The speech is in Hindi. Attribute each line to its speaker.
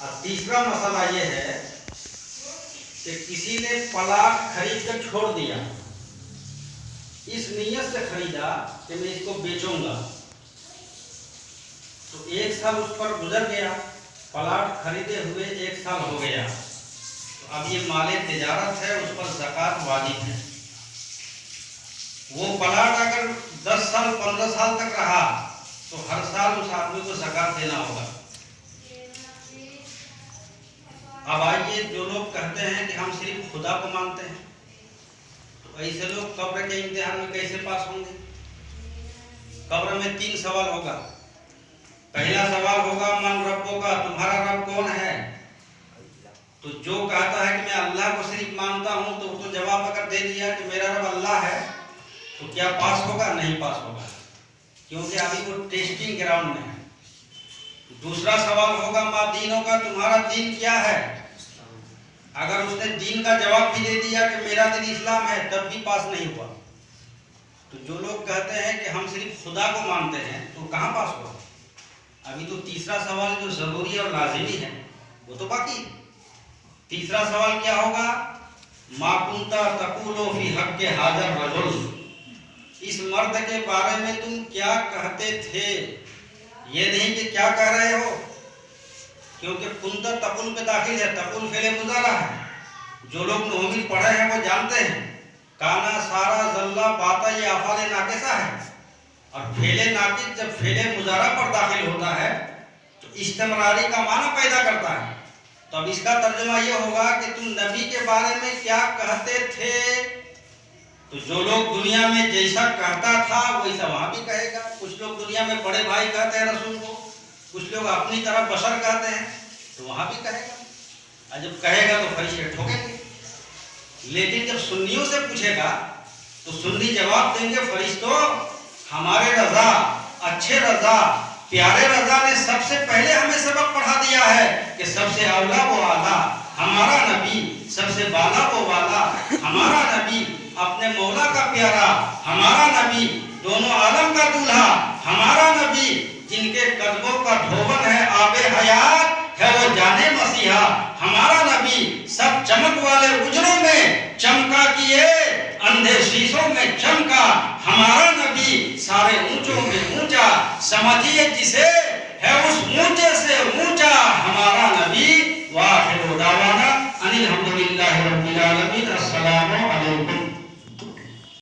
Speaker 1: और तीसरा मसला ये है कि किसी ने प्लाट खरीद कर छोड़ दिया, इस नीयत से खरीदा कि मैं इसको बेचूंगा, तो 1 साल उस पर गुजर गया, प्लाट खरीदे हुए 1 साल हो गया, तो अब ये माले तिजारत है, उस पर ज़कात वाजिब है। वो प्लाट अगर 10 साल 15 साल तक रहा तो हर साल उस आदमी को ज़कात देना होगा। अब आइए, जो लोग कहते हैं कि हम सिर्फ खुदा को मानते हैं, तो ऐसे लोग कब्र के इम्तिहान में कैसे पास होंगे? कब्र में 3 सवाल होगा। पहला सवाल होगा मन रब्बो का, तुम्हारा रब कौन है? तो जो कहता है कि मैं अल्लाह को सिर्फ मानता हूं, तो उसको जवाब अगर दे दिया कि मेरा रब अल्लाह है, तो क्या पास होगा? नहीं पास होगा, क्योंकि अभी वो टेस्टिंग ग्राउंड में है। दूसरा सवाल होगा माँ दीनों का, तुम्हारा दीन क्या है? अगर उसने दीन का जवाब भी दे दिया कि मेरा दीन इस्लाम है, तब भी पास नहीं हुआ। तो जो लोग कहते हैं कि हम सिर्फ खुदा को मानते हैं, तो कहाँ पास हुआ? अभी तो तीसरा सवाल जो जरूरी और लाजिमी है वो तो बाकी है। तीसरा सवाल क्या होगा? मा कुंता तकुलो फी हक़्क़ि हाज़र रजुल, इस मर्द के बारे में तुम क्या कहते थे? ये नहीं कि क्या कह रहे हो, क्योंकि कुंता तकुल पे दाखिल है, तकुल फेले मुजारा है। जो लोग नोमिल पढ़े हैं वो जानते हैं काना सारा जल्ला बाता ये अफाले नाकिसा है, और फेले नाकिस जब फेले मुजारा पर दाखिल होता है तो इस्तिमरारी का माना पैदा करता है। तो अब इसका तर्जुमा ये होगा कि तुम नबी के बारे में क्या कहते थे? तो जो लोग दुनिया में जैसा कहता था वैसा वहां भी कहेगा। कुछ लोग दुनिया में बड़े भाई कहते हैं रसूल को, कुछ लोग अपनी तरफ बशर कहते हैं, तो वहां भी कहेगा। और जब कहेगा तो फरिश्ते ठोकेंगे। लेकिन जब सुन्नियों से पूछेगा तो सुन्नी जवाब देंगे, फरिश्तों हमारे रजा, अच्छे रजा, प्यारे रजा ने सबसे पहले हमें सबक पढ़ा दिया है कि सबसे अवला वो आला, हमारा नबी सबसे बाला वो वाला, हमारा नबी अपने मौला का प्यारा, हमारा नबी दोनों आलम का दूल्हा, हमारा नबी जिनके कदमों का धोवन है आबे हयात है वो जाने मसीहा, हमारा नबी सब चमक वाले उजरों में चमका किए, अंधे शीशों में चमका, हमारा नबी सारे ऊंचों में ऊंचा, समझिए जिसे है उस ऊंचे से ऊंचा हमारा नबी। वाहिर दावाना अनिल हम्दुलिल्लाहि रब्बिल आलमीन। अस्सलामु अलैकुम।